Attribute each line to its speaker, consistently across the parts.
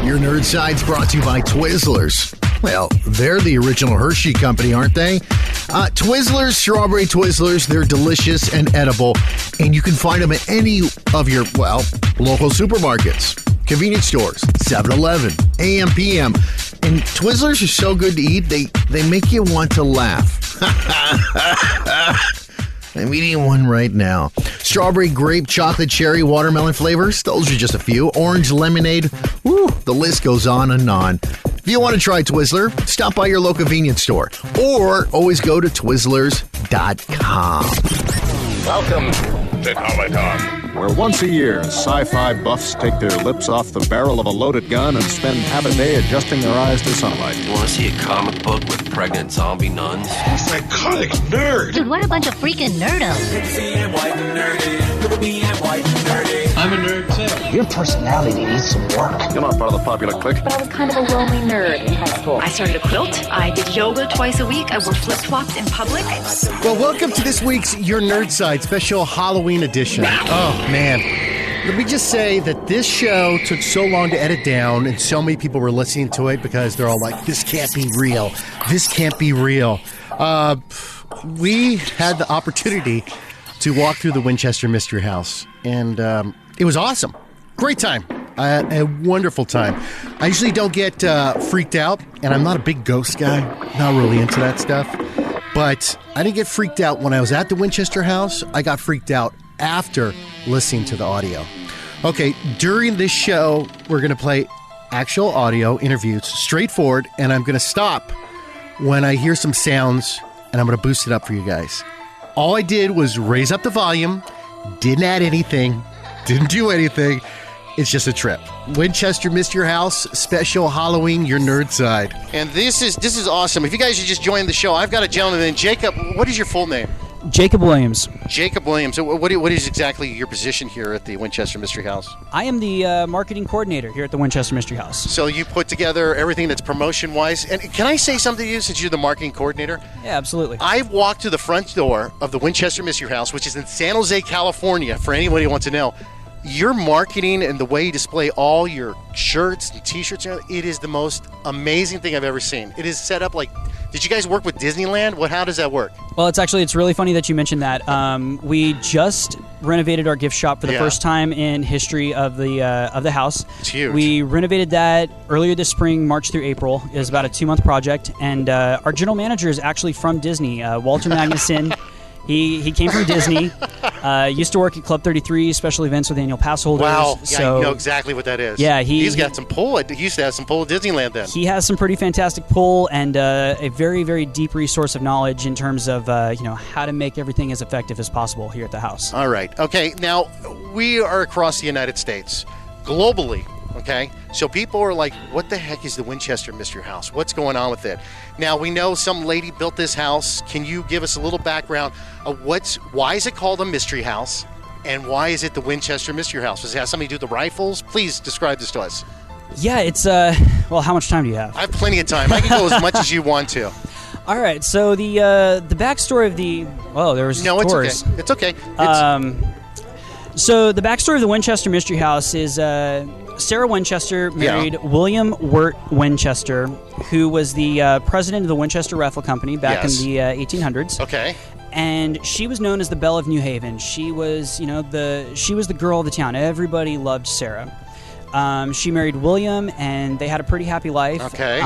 Speaker 1: Your Nerd Side's brought to you by Twizzlers. Well, they're the original Hershey company, aren't they? Twizzlers, strawberry Twizzlers, they're delicious and edible, and you can find them at any of your, local supermarkets, convenience stores, 7-Eleven, AM, PM. And Twizzlers are so good to eat, they make you want to laugh. I'm eating one right now. Strawberry, grape, chocolate, cherry, watermelon flavors. Those are just a few. Orange, lemonade. Woo, the list goes on and on. If you want to try Twizzler, stop by your local convenience store. Or always go to Twizzlers.com.
Speaker 2: Welcome to Comic-Con,
Speaker 3: where once a year, sci-fi buffs take their lips off the barrel of a loaded gun and spend half a day adjusting their eyes to sunlight.
Speaker 4: You want to see a comic book with pregnant zombie nuns?
Speaker 2: psychotic nerd.
Speaker 5: Dude, what a bunch of freaking nerdos.
Speaker 6: I'm a nerd too.
Speaker 7: Your personality needs some work.
Speaker 3: You're not part of the popular clique.
Speaker 8: But I was kind of a lonely nerd in high school.
Speaker 9: I started a quilt. I did yoga twice a week. I wore flip-flops in public.
Speaker 10: Well, welcome to this week's Your Nerd Side special Halloween edition. Oh, man. Let me just say that this show took so long to edit down, and so many people were listening to it because they're all like, this can't be real. This can't be real. We had the opportunity to walk through the Winchester Mystery House, and it was awesome. Great time. A wonderful time. I usually don't get freaked out, and I'm not a big ghost guy. Not really into that stuff. But I didn't get freaked out when I was at the Winchester House. I got freaked out after listening to the audio. Okay, during this show, we're going to play actual audio interviews, straightforward, and I'm going to stop when I hear some sounds, and I'm going to boost it up for you guys. All I did was raise up the volume, didn't add anything, didn't do anything. It's just a trip. Winchester Mystery House, special Halloween, Your Nerd Side. And this is awesome. If you guys are just joining the show, I've got a gentleman named Jacob. What is your full name?
Speaker 11: Jacob Williams.
Speaker 10: Jacob Williams. What is exactly your position here at the Winchester Mystery House?
Speaker 11: I am the marketing coordinator here at the Winchester Mystery House.
Speaker 10: So you put together everything that's promotion-wise. And can I say something to you since you're the marketing coordinator?
Speaker 11: Yeah, absolutely.
Speaker 10: I walked to the front door of the Winchester Mystery House, which is in San Jose, California, for anybody who wants to know. Your marketing and the way you display all your shirts and T-shirts, it is the most amazing thing I've ever seen. It is set up like, did you guys work with Disneyland? How does that work?
Speaker 11: Well, it's really funny that you mentioned that. We just renovated our gift shop for the first time in history of the house.
Speaker 10: It's huge.
Speaker 11: We renovated that earlier this spring, March through April. It was about a 2-month project, and our general manager is actually from Disney, Walter Magnuson. He came from Disney, used to work at Club 33, special events with annual pass holders.
Speaker 10: Wow,
Speaker 11: so,
Speaker 10: I know exactly what that is.
Speaker 11: Yeah,
Speaker 10: he's got some pull. He used to have some pull at Disneyland then.
Speaker 11: He has some pretty fantastic pull and a very, very deep resource of knowledge in terms of how to make everything as effective as possible here at the house.
Speaker 10: All right. Okay, now we are across the United States, globally. Okay, so people are like, what the heck is the Winchester Mystery House? What's going on with it? Now, we know some lady built this house. Can you give us a little background of why is it called a mystery house, and why is it the Winchester Mystery House? Does it have something to do with the rifles? Please describe this to us.
Speaker 11: Yeah, it's, how much time do you have?
Speaker 10: I have plenty of time. I can go as much as you want to.
Speaker 11: All right, so the backstory of tours.
Speaker 10: It's okay.
Speaker 11: So the backstory of the Winchester Mystery House is Sarah Winchester married William Wirt Winchester, who was the president of the Winchester Rifle Company back in the 1800s.
Speaker 10: Okay.
Speaker 11: And she was known as the Belle of New Haven. She was, she was the girl of the town. Everybody loved Sarah. She married William, and they had a pretty happy life.
Speaker 10: Okay.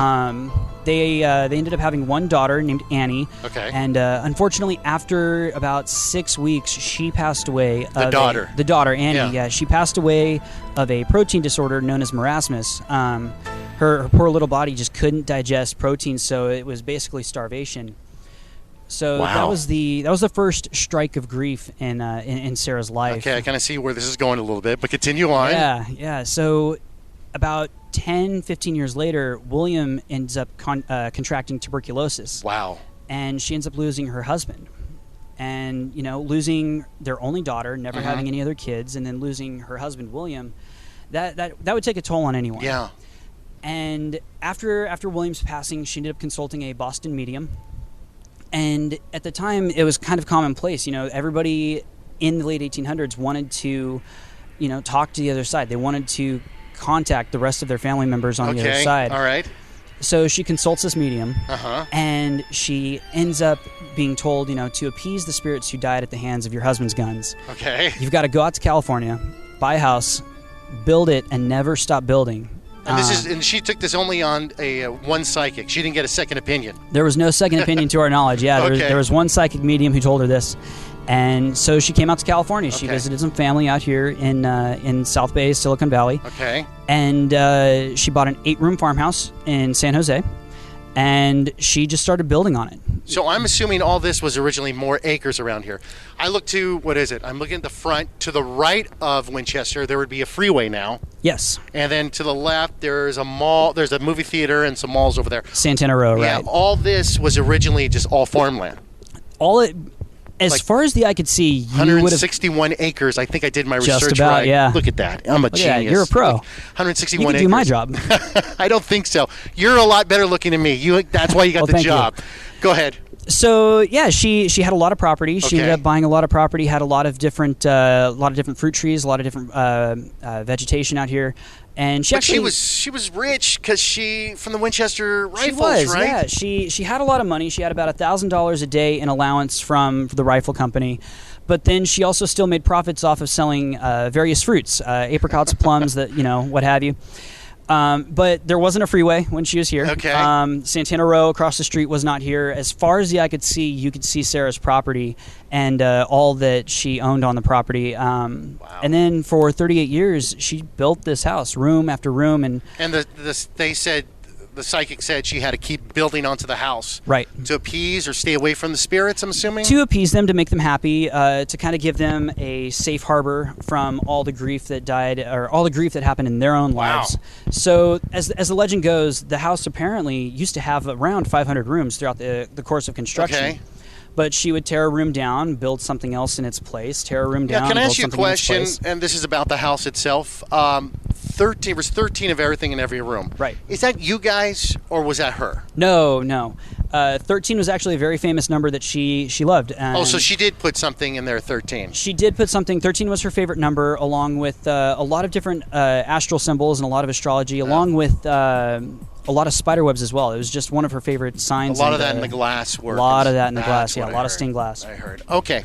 Speaker 11: They ended up having one daughter named Annie.
Speaker 10: Okay.
Speaker 11: And unfortunately, after about 6 weeks, she passed away.
Speaker 10: The daughter,
Speaker 11: Annie. Yeah. She passed away of a protein disorder known as marasmus. Her poor little body just couldn't digest protein, so it was basically starvation. So that was the first strike of grief in Sarah's life.
Speaker 10: Okay, I kind of see where this is going a little bit, but continue on.
Speaker 11: Yeah. So about 10, 15 years later, William ends up contracting tuberculosis.
Speaker 10: Wow.
Speaker 11: And she ends up losing her husband. And, losing their only daughter, never having any other kids, and then losing her husband, William, that would take a toll on anyone.
Speaker 10: Yeah.
Speaker 11: And after William's passing, she ended up consulting a Boston medium. And at the time, it was kind of commonplace. Everybody in the late 1800s wanted to, talk to the other side. They wanted to contact the rest of their family members on the other side.
Speaker 10: All right.
Speaker 11: So she consults this medium, and she ends up being told, to appease the spirits who died at the hands of your husband's guns.
Speaker 10: Okay.
Speaker 11: You've got to go out to California, buy a house, build it, and never stop building.
Speaker 10: And she took this only on a one psychic. She didn't get a second opinion.
Speaker 11: There was no second opinion to our knowledge. Yeah, there was one psychic medium who told her this. And so she came out to California. She visited some family out here in South Bay, Silicon Valley.
Speaker 10: Okay.
Speaker 11: And she bought an 8-room farmhouse in San Jose. And she just started building on it.
Speaker 10: So I'm assuming all this was originally more acres around here. I look to, what is it? I'm looking at the front. To the right of Winchester, there would be a freeway now.
Speaker 11: Yes.
Speaker 10: And then to the left, there's a mall. There's a movie theater and some malls over there.
Speaker 11: Santana Row, right.
Speaker 10: Yeah, all this was originally just all farmland.
Speaker 11: As far as the eye could see, you
Speaker 10: 161 acres. I think I did my research
Speaker 11: just about,
Speaker 10: right.
Speaker 11: Yeah.
Speaker 10: Look at that. I'm a genius.
Speaker 11: Yeah, you're a pro.
Speaker 10: 161
Speaker 11: you can
Speaker 10: acres.
Speaker 11: do my job.
Speaker 10: I don't think so. You're a lot better looking than me. That's why you got the job. Go ahead.
Speaker 11: So yeah, she had a lot of property. She ended up buying a lot of property. Had a lot of different fruit trees, a lot of different vegetation out here. And she was
Speaker 10: rich because she from the Winchester Rifles,
Speaker 11: she was,
Speaker 10: right?
Speaker 11: Yeah, she had a lot of money. She had about $1,000 a day in allowance from the rifle company. But then she also still made profits off of selling various fruits, apricots, plums, what have you. But there wasn't a freeway when she was here.
Speaker 10: Okay.
Speaker 11: Santana Row across the street was not here. As far as the eye could see, you could see Sarah's property and all that she owned on the property. Wow. And then for 38 years, she built this house, room after room. And
Speaker 10: the psychic said she had to keep building onto the house.
Speaker 11: Right.
Speaker 10: To appease or stay away from the spirits, I'm assuming?
Speaker 11: To appease them, to make them happy, to kind of give them a safe harbor from all the grief that died, or all the grief that happened in their own lives. So, as the legend goes, the house apparently used to have around 500 rooms throughout the course of construction.
Speaker 10: Okay.
Speaker 11: But she would tear a room down, build something else in its place, tear a room down,
Speaker 10: can I ask you a
Speaker 11: build something
Speaker 10: question,
Speaker 11: in its place.
Speaker 10: and this is about the house itself. 13 of everything in every room.
Speaker 11: Right.
Speaker 10: Is that you guys, or was that her?
Speaker 11: No. 13 was actually a very famous number that she loved.
Speaker 10: So she did put something in there, 13.
Speaker 11: She did put something. 13 was her favorite number, along with a lot of different astral symbols and a lot of astrology, along with a lot of spider webs as well. It was just one of her favorite signs.
Speaker 10: A lot of that in the glass work.
Speaker 11: A lot of that in the glass, yeah. A lot of stained glass.
Speaker 10: I heard. Okay.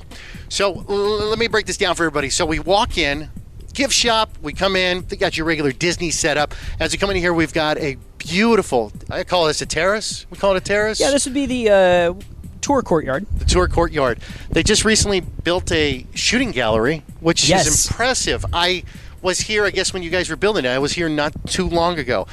Speaker 10: So let me break this down for everybody. So we walk in, gift shop, we come in, they got your regular Disney setup. As we come in here, we've got a beautiful, I call this a terrace. We call it a terrace?
Speaker 11: Yeah, this would be the tour courtyard.
Speaker 10: The tour courtyard. They just recently built a shooting gallery, which is impressive. I was here, I guess, when you guys were building it. I was here not too long ago.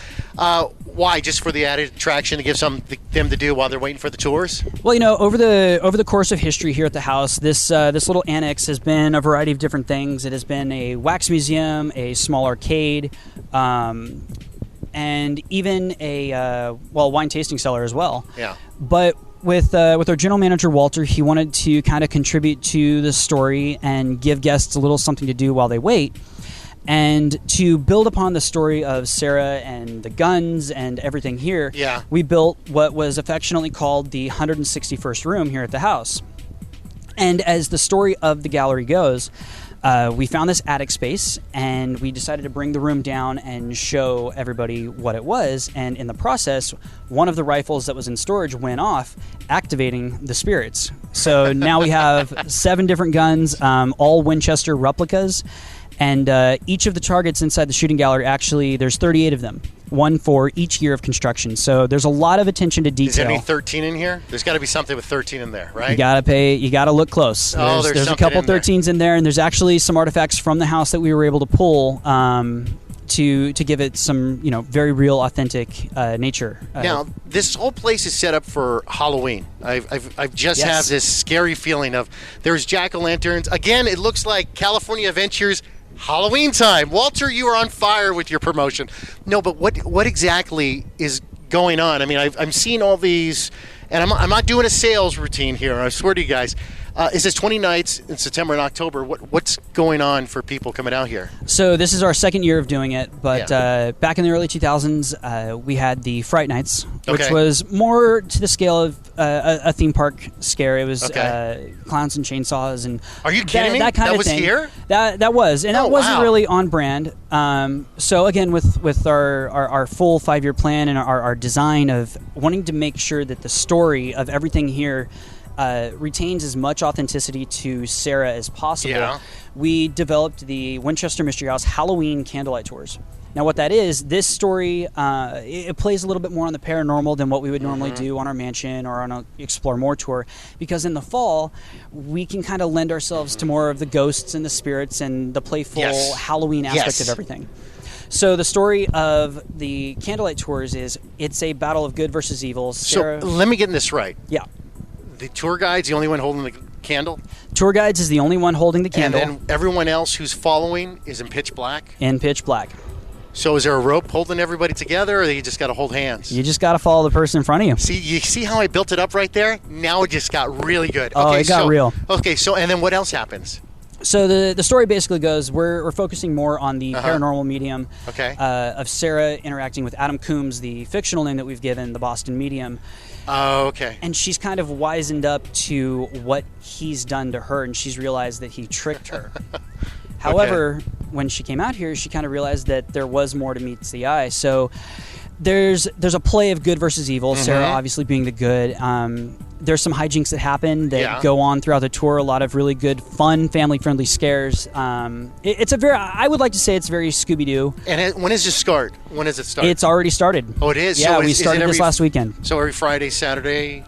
Speaker 10: Why? Just for the added attraction to give them to do while they're waiting for the tours?
Speaker 11: Well, over the course of history here at the house, this little annex has been a variety of different things. It has been a wax museum, a small arcade, and even a wine tasting cellar as well.
Speaker 10: Yeah.
Speaker 11: But with our general manager Walter, he wanted to kind of contribute to the story and give guests a little something to do while they wait. And to build upon the story of Sarah and the guns and everything here, we built what was affectionately called the 161st room here at the house. And as the story of the gallery goes, we found this attic space, and we decided to bring the room down and show everybody what it was. And in the process, one of the rifles that was in storage went off, activating the spirits. So now we have 7 different guns, all Winchester replicas. And each of the targets inside the shooting gallery, actually, there's 38 of them, one for each year of construction. So there's a lot of attention to detail.
Speaker 10: Is there any 13 in here? There's got to be something with 13 in there, right?
Speaker 11: You got to look close. There's a couple 13s in there, and there's actually some artifacts from the house that we were able to pull to give it some, very real, authentic nature.
Speaker 10: Now, this whole place is set up for Halloween. I've just have this scary feeling of there's jack-o'-lanterns. Again, it looks like California Adventures Halloween time. Walter, you are on fire with your promotion. No, but what exactly is going on? I mean, I'm seeing all these, and I'm not doing a sales routine here, I swear to you guys. Is this 20 nights in September and October? What's going on for people coming out here?
Speaker 11: So this is our second year of doing it, but back in the early 2000s, we had the Fright Nights, which was more to the scale of a theme park scare. It was clowns and chainsaws and
Speaker 10: are you kidding me?
Speaker 11: That kind of
Speaker 10: was
Speaker 11: thing.
Speaker 10: Here?
Speaker 11: That was, and that wasn't really on brand. So again, with our full 5-year plan and our design of wanting to make sure that the story of everything here retains as much authenticity to Sarah as possible, we developed the Winchester Mystery House Halloween candlelight tours. Now, what that is, this story, it plays a little bit more on the paranormal than what we would normally do on our mansion or on an Explore More tour, because in the fall, we can kind of lend ourselves to more of the ghosts and the spirits and the playful Halloween aspect of everything. So the story of the candlelight tours is it's a battle of good versus evil. Sarah,
Speaker 10: so let me get this right.
Speaker 11: Yeah.
Speaker 10: The tour guide's the only one holding the candle?
Speaker 11: Tour guides is the only one holding the candle.
Speaker 10: And then everyone else who's following is in pitch black?
Speaker 11: In pitch black.
Speaker 10: So is there a rope holding everybody together, or you just got to hold hands?
Speaker 11: You just got to follow the person in front of you.
Speaker 10: You see how I built it up right there? Now it just got really good.
Speaker 11: Oh, it got real.
Speaker 10: Okay, so and then what else happens?
Speaker 11: So the story basically goes, we're focusing more on the paranormal medium of Sarah interacting with Adam Coombs, the fictional name that we've given, the Boston medium.
Speaker 10: Oh, okay.
Speaker 11: And she's kind of wizened up to what he's done to her, and she's realized that he tricked her. However, when she came out here, she kind of realized that there was more to meets the eye. So there's a play of good versus evil, Sarah obviously being the good. There's some hijinks that happen that go on throughout the tour, a lot of really good, fun, family-friendly scares. It's a very, I would like to say it's very Scooby-Doo.
Speaker 10: And when is it start? When does it start?
Speaker 11: It's already started.
Speaker 10: Oh, it is?
Speaker 11: Yeah,
Speaker 10: so
Speaker 11: we started this last weekend.
Speaker 10: So every Friday, Saturday?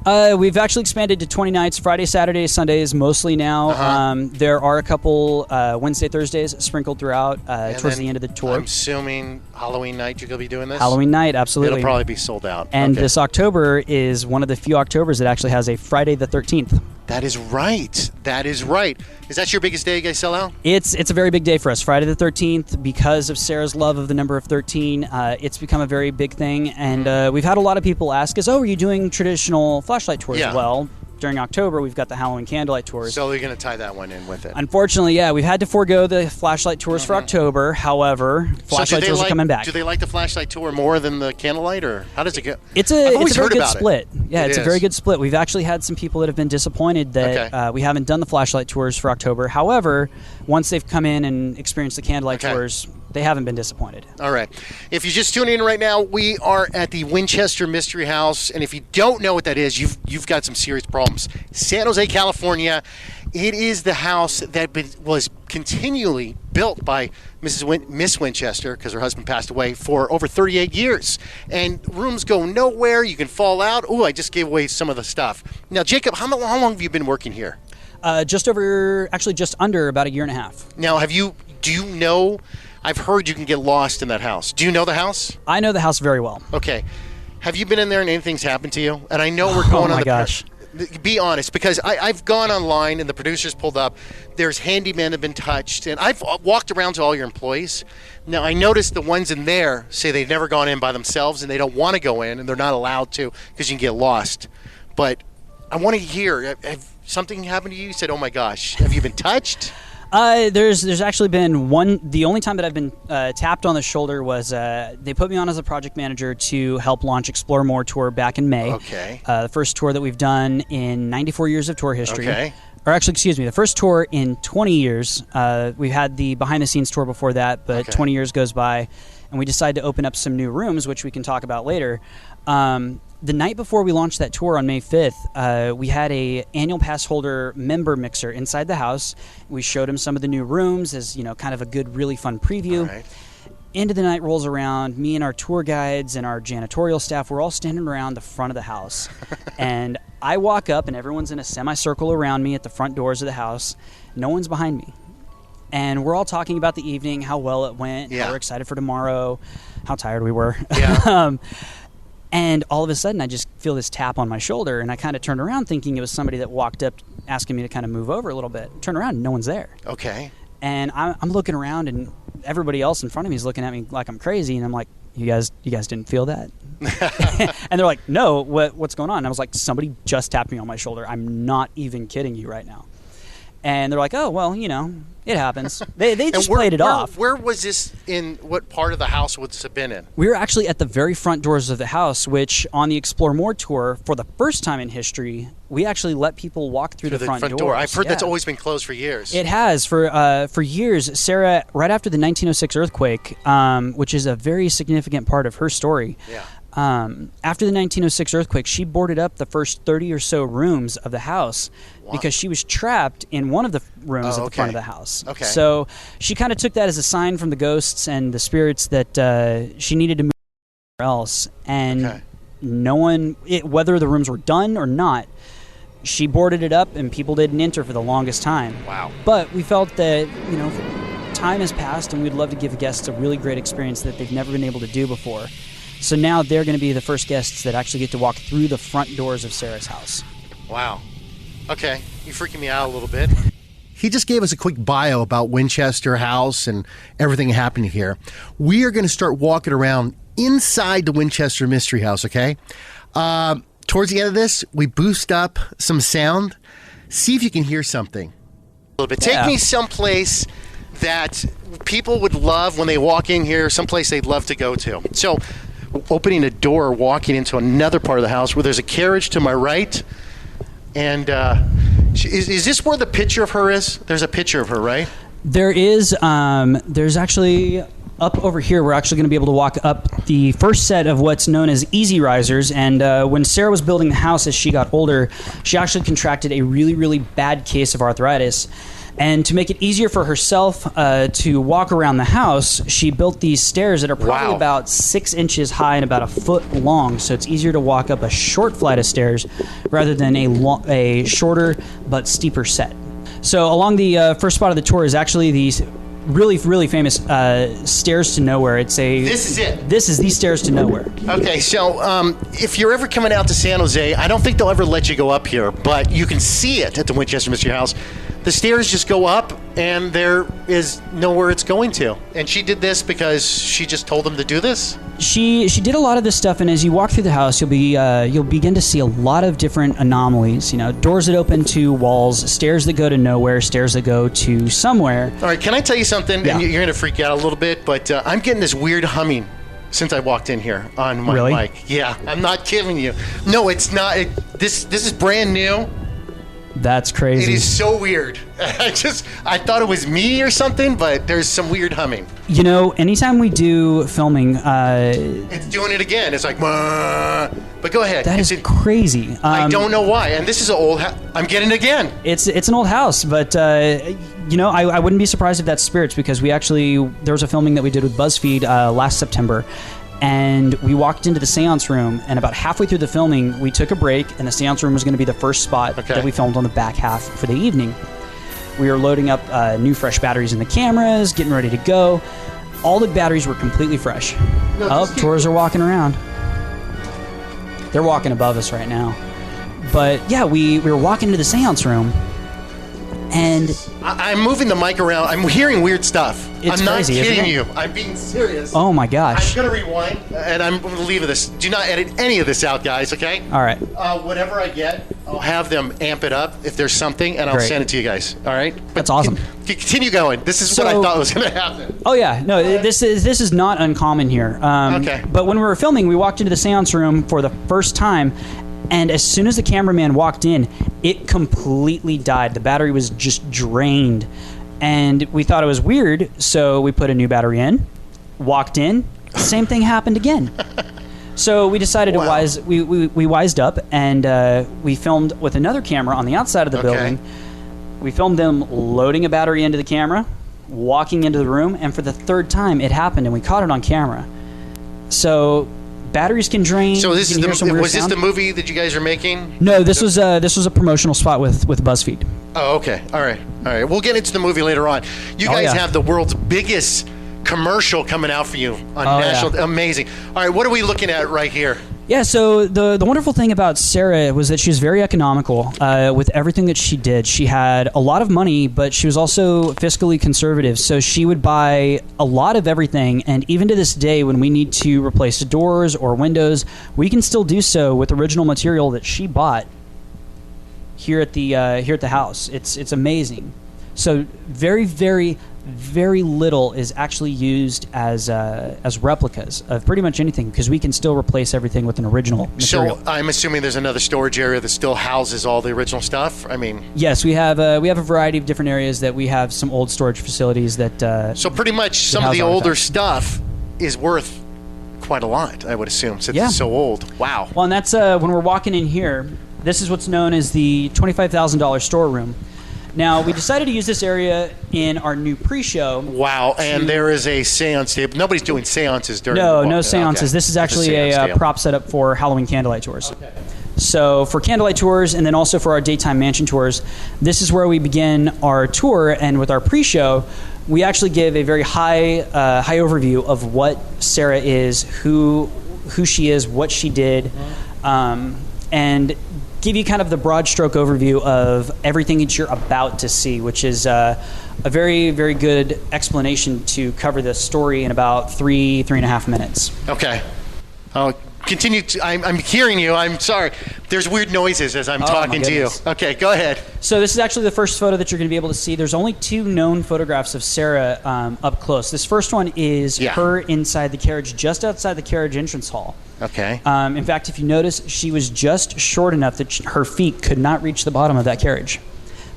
Speaker 11: We've actually expanded to 20 nights, Friday, Saturdays, Sundays mostly now. There are a couple Wednesday, Thursdays sprinkled throughout towards the end of the tour.
Speaker 10: I'm assuming Halloween night you're going to be doing this?
Speaker 11: Halloween night, absolutely.
Speaker 10: It'll probably be sold out.
Speaker 11: And this October is one of the few Octobers that actually has a Friday the 13th.
Speaker 10: That is right. That is right. Is that your biggest day you guys sell out?
Speaker 11: It's a very big day for us. Friday the 13th, because of Sarah's love of the number of 13, it's become a very big thing. And we've had a lot of people ask us, are you doing traditional flashlight tours? Well, during October, we've got the Halloween candlelight tours.
Speaker 10: So you're going to tie that one in with it.
Speaker 11: Unfortunately, we've had to forego the flashlight tours for October. However, flashlight tours are coming back.
Speaker 10: Do they like the flashlight tour more than the candlelight, or how does it go?
Speaker 11: It's a very good split. Yeah, it's a very good split. We've actually had some people that have been disappointed that we haven't done the flashlight tours for October. However, once they've come in and experienced the candlelight tours, they haven't been disappointed.
Speaker 10: All right. If you're just tuning in right now, we are at the Winchester Mystery House, and if you don't know what that is, you've got some serious problems. San Jose, California. It is the house that was continually built by Miss Winchester, because her husband passed away, for over 38 years. And rooms go nowhere. You can fall out. Oh, I just gave away some of the stuff. Now, Jacob, how long have you been working here?
Speaker 11: Just under about a year and a half.
Speaker 10: Now, do you know, I've heard you can get lost in that house. Do you know the house?
Speaker 11: I know the house very well.
Speaker 10: Okay. Have you been in there and anything's happened to you? And I know we're going on the... Oh, my
Speaker 11: gosh.
Speaker 10: Be honest, because I've gone online and the producers pulled up. There's handymen that have been touched, and I've walked around to all your employees. Now, I noticed the ones in there say they've never gone in by themselves, and they don't want to go in, and they're not allowed to because you can get lost. But I want to hear, have something happened to you? You said, oh my gosh, have you been touched?
Speaker 11: There's actually been one. The only time that I've been tapped on the shoulder was they put me on as a project manager to help launch Explore More tour back in May.
Speaker 10: Okay.
Speaker 11: The first tour that we've done in 94 years of tour history.
Speaker 10: Okay.
Speaker 11: Or actually, excuse me, the first tour in 20 years. We had the behind-the-scenes tour before that, but 20 years goes by, and we decided to open up some new rooms, which we can talk about later. The night before we launched that tour on May 5th, we had a annual pass holder member mixer inside the house. We showed him some of the new rooms as, kind of a good, really fun preview.
Speaker 10: All right.
Speaker 11: End of the night rolls around. Me and our tour guides and our janitorial staff, we're all standing around the front of the house. And I walk up, and everyone's in a semicircle around me at the front doors of the house. No one's behind me. And we're all talking about the evening, how well it went, how we're excited for tomorrow, how tired we were.
Speaker 10: Yeah.
Speaker 11: And all of a sudden, I just feel this tap on my shoulder, and I kind of turned around thinking it was somebody that walked up asking me to kind of move over a little bit. Turn around, and no one's there.
Speaker 10: Okay.
Speaker 11: And I'm looking around, and everybody else in front of me is looking at me like I'm crazy, and I'm like, you guys didn't feel that? And they're like, no, what's going on? And I was like, somebody just tapped me on my shoulder. I'm not even kidding you right now. And they're like, oh, well, it happens. They just played it off.
Speaker 10: Where was this in? What part of the house would this have been in?
Speaker 11: We were actually at the very front doors of the house, which on the Explore More tour, for the first time in history, we actually let people walk through the front door.
Speaker 10: I've heard that's always been closed for years.
Speaker 11: It has for years. Sarah, right after the 1906 earthquake, which is a very significant part of her story.
Speaker 10: Yeah.
Speaker 11: After the 1906 earthquake, she boarded up the first 30 or so rooms of the house because she was trapped in one of the rooms at the front of the house.
Speaker 10: Okay.
Speaker 11: So she kind of took that as a sign from the ghosts and the spirits that she needed to move somewhere else. And no one, whether the rooms were done or not, she boarded it up and people didn't enter for the longest time.
Speaker 10: Wow.
Speaker 11: But we felt that, time has passed and we'd love to give the guests a really great experience that they've never been able to do before. So now they're going to be the first guests that actually get to walk through the front doors of Sarah's house.
Speaker 10: Wow. Okay. You're freaking me out a little bit.
Speaker 1: He just gave us a quick bio about Winchester House and everything happening here. We are going to start walking around inside the Winchester Mystery House, okay? Towards the end of this, we boost up some sound. See if you can hear something.
Speaker 10: A little bit. Take me someplace that people would love when they walk in here, someplace they'd love to go to. So, opening a door, walking into another part of the house where there's a carriage to my right. And is this where the picture of her is? There's a picture of her, right?
Speaker 11: There is. There's actually up over here. We're actually going to be able to walk up the first set of what's known as easy risers. And when Sarah was building the house as she got older, she actually contracted a really, really bad case of arthritis. And to make it easier for herself to walk around the house, she built these stairs that are probably about 6 inches high and about a foot long. So it's easier to walk up a short flight of stairs rather than a shorter but steeper set. So along the first spot of the tour is actually these really, really famous stairs to nowhere.
Speaker 10: This is it.
Speaker 11: This is the stairs to nowhere.
Speaker 10: Okay, so if you're ever coming out to San Jose, I don't think they'll ever let you go up here, but you can see it at the Winchester Mystery House. The stairs just go up, and there is nowhere it's going to. And she did this because she just told them to do this?
Speaker 11: She did a lot of this stuff, and as you walk through the house, you'll begin to see a lot of different anomalies. Doors that open to walls, stairs that go to nowhere, stairs that go to somewhere.
Speaker 10: All right, can I tell you something?
Speaker 11: Yeah.
Speaker 10: And you're going to freak out a little bit, but I'm getting this weird humming since I walked in here on my mic. Yeah, I'm not kidding you. No, it's not. This is brand new.
Speaker 11: That's crazy.
Speaker 10: It is so weird. I thought it was me or something, but there's some weird humming.
Speaker 11: Anytime we do filming,
Speaker 10: it's doing it again. It's like, but go ahead.
Speaker 11: That is crazy.
Speaker 10: I don't know why. And this is an old house. I'm getting it again.
Speaker 11: It's an old house, but I wouldn't be surprised if that's spirits because there was a filming that we did with BuzzFeed last September. And we walked into the seance room, and about halfway through the filming, we took a break, and the seance room was going to be the first spot that we filmed on the back half for the evening. We were loading up new fresh batteries in the cameras, getting ready to go. All the batteries were completely fresh. Tours are walking around. They're walking above us right now. But yeah, we were walking into the seance room, and
Speaker 10: I'm moving the mic around. I'm hearing weird stuff.
Speaker 11: It's
Speaker 10: I'm not
Speaker 11: crazy,
Speaker 10: kidding you. I'm being serious.
Speaker 11: Oh my gosh.
Speaker 10: I'm going to rewind, and I'm going to leave this. Do not edit any of this out, guys, okay?
Speaker 11: All right.
Speaker 10: Whatever I get, I'll have them amp it up if there's something, and I'll send it to you guys, all right? But
Speaker 11: that's awesome.
Speaker 10: Continue going. This is what I thought was going to happen.
Speaker 11: Oh, yeah. No, this is not uncommon here.
Speaker 10: Okay.
Speaker 11: But when we were filming, we walked into the seance room for the first time, and as soon as the cameraman walked in, it completely died. The battery was just drained. And we thought it was weird, so we put a new battery in, walked in, same thing happened again. So we decided to we wised up, and we filmed with another camera on the outside of the building. We filmed them loading a battery into the camera, walking into the room, and for the third time it happened, and we caught it on camera. So batteries can drain.
Speaker 10: So this is this the movie that you guys are making?
Speaker 11: No, this was a promotional spot with BuzzFeed.
Speaker 10: Oh, okay. All right. We'll get into the movie later on. You guys have the world's biggest commercial coming out for you on national. Yeah. Amazing. All right, what are we looking at right here?
Speaker 11: Yeah, so the wonderful thing about Sarah was that she was very economical with everything that she did. She had a lot of money, but she was also fiscally conservative. So she would buy a lot of everything, and even to this day, when we need to replace doors or windows, we can still do so with original material that she bought here at the house. It's amazing. So very, very, very little is actually used as replicas of pretty much anything, because we can still replace everything with an original material.
Speaker 10: So I'm assuming there's another storage area that still houses all the original stuff. I mean,
Speaker 11: yes, we have a variety of different areas that we have some old storage facilities that.
Speaker 10: So pretty much some of the older stuff is worth quite a lot, I would assume, since it's so old. Wow.
Speaker 11: Well, and that's when we're walking in here. This is what's known as the $25,000 storeroom. Now, we decided to use this area in our new pre-show.
Speaker 10: Wow, and there is a seance table. Nobody's doing seances during
Speaker 11: No seances. Okay. This is actually a prop setup for Halloween candlelight tours. Okay. So for candlelight tours and then also for our daytime mansion tours, this is where we begin our tour. And with our pre-show, we actually give a very high overview of what Sarah is, who she is, what she did, and give you kind of the broad stroke overview of everything that you're about to see, which is a very, very good explanation to cover the story in about 3.5 minutes.
Speaker 10: Okay. I'll continue. I'm hearing you. I'm sorry. There's weird noises as I'm talking to you. Okay, go ahead.
Speaker 11: So this is actually the first photo that you're going to be able to see. There's only 2 known photographs of Sarah up close. This first one is her inside the carriage, just outside the carriage entrance hall.
Speaker 10: Okay.
Speaker 11: In fact, if you notice, she was just short enough that her feet could not reach the bottom of that carriage,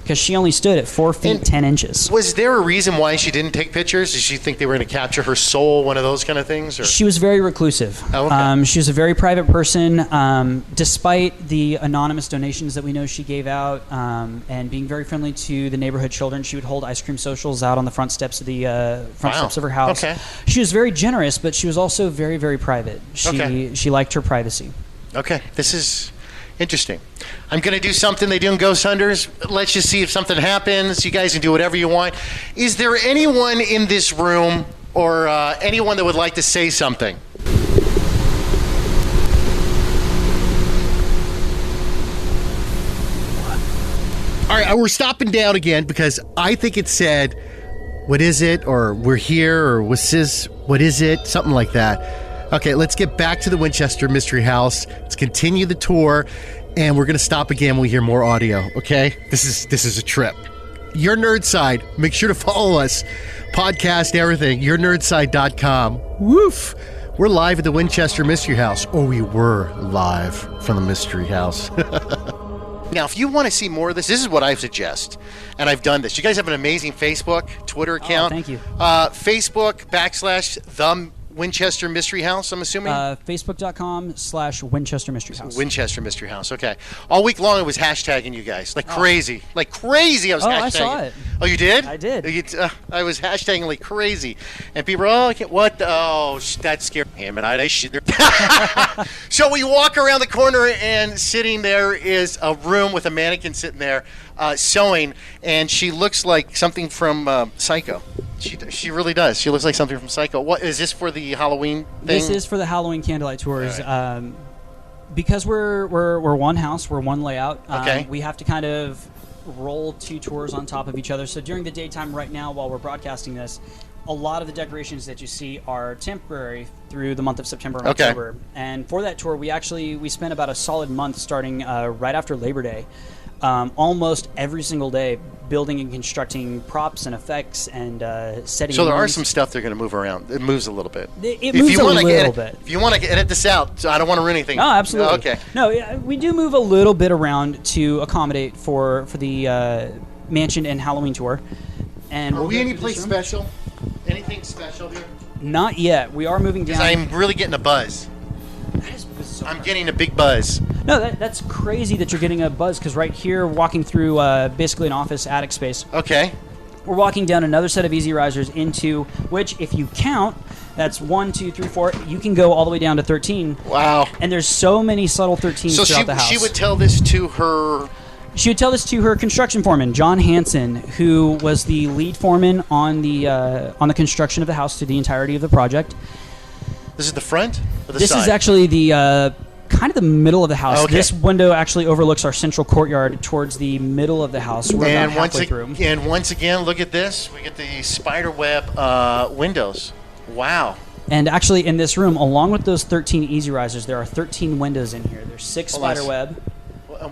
Speaker 11: because she only stood at 4 feet 10 inches.
Speaker 10: Was there a reason why she didn't take pictures? Did she think they were going to capture her soul, one of those kind of things? Or?
Speaker 11: She was very reclusive.
Speaker 10: Oh, okay.
Speaker 11: She was a very private person, despite the anonymous donations that we know she gave out, and being very friendly to the neighborhood children. She would hold ice cream socials out on the front steps of the steps of her house.
Speaker 10: Okay.
Speaker 11: She was very generous, but she was also very, very private. She liked her privacy.
Speaker 10: Okay, this is interesting. I'm going to do something they do in Ghost Hunters. Let's just see if something happens. You guys can do whatever you want. Is there anyone in this room or anyone that would like to say something? All right, we're stopping down again because I think it said, what is it? Or we're here, or what is it? Something like that. Okay, let's get back to the Winchester Mystery House. Let's continue the tour, and we're going to stop again when we hear more audio, okay? This is a trip. Your Nerd Side. Make sure to follow us. Podcast, everything. YourNerdSide.com. Woof. We're live at the Winchester Mystery House. Or we were live from the Mystery House. Now, if you want to see more of this is what I suggest. And I've done this. You guys have an amazing Facebook, Twitter account.
Speaker 11: Oh, thank you.
Speaker 10: Facebook / the Winchester Mystery House, I'm assuming?
Speaker 11: Facebook.com/Winchester Mystery House.
Speaker 10: Winchester Mystery House, okay. All week long I was hashtagging you guys. Like crazy. Like crazy I was hashtagging.
Speaker 11: I saw it.
Speaker 10: Oh, you did?
Speaker 11: I did.
Speaker 10: I was hashtagging like crazy. And people were, I can't, what? That scared him. And I shit. So we walk around the corner, and sitting there is a room with a mannequin sitting there sewing, and she looks like something from Psycho. She really does. She looks like something from Psycho. What is this for the Halloween thing?
Speaker 11: This is for the Halloween candlelight tours. Right. Because we're one house, we're one layout.
Speaker 10: Okay.
Speaker 11: We have to kind of roll 2 tours on top of each other. So during the daytime, right now, while we're broadcasting this, a lot of the decorations that you see are temporary through the month of September and October. And for that tour, we spent about a solid month starting right after Labor Day. Almost every single day, building and constructing props and effects and setting.
Speaker 10: So there are some stuff they're going to move around. It moves a little bit.
Speaker 11: It moves a little bit.
Speaker 10: If you want to edit this out, so I don't want to ruin anything.
Speaker 11: Oh, absolutely.
Speaker 10: Okay.
Speaker 11: No, we do move a little bit around to accommodate for the mansion and Halloween tour. And
Speaker 10: are we any place special? Anything special here?
Speaker 11: Not yet. We are moving down.
Speaker 10: I'm really getting a buzz.
Speaker 11: That is bizarre.
Speaker 10: I'm getting a big buzz.
Speaker 11: No, that's crazy that you're getting a buzz, because right here, walking through basically an office attic space.
Speaker 10: Okay.
Speaker 11: We're walking down another set of easy risers into which, if you count, that's 1, 2, 3, 4. You can go all the way down to 13.
Speaker 10: Wow.
Speaker 11: And there's so many subtle 13s throughout the house.
Speaker 10: So she would tell this to her...
Speaker 11: She would tell this to her construction foreman, John Hansen, who was the lead foreman on the construction of the house through the entirety of the project.
Speaker 10: This is the front or the
Speaker 11: side? This is actually the kind of the middle of the house.
Speaker 10: Okay.
Speaker 11: This window actually overlooks our central courtyard towards the middle of the house. We're about halfway through.
Speaker 10: And once again, look at this. We get the spider web windows. Wow.
Speaker 11: And actually, in this room, along with those 13 easy risers, there are 13 windows in here. There's 6 spider web.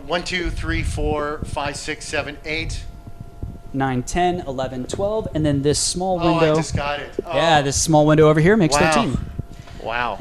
Speaker 10: 1, 2, 3, 4, 5, 6, 7, 8.
Speaker 11: 9, 10, 11, 12, and then this small window.
Speaker 10: Oh, I just got it. Oh.
Speaker 11: Yeah, this small window over here makes 13.
Speaker 10: Wow.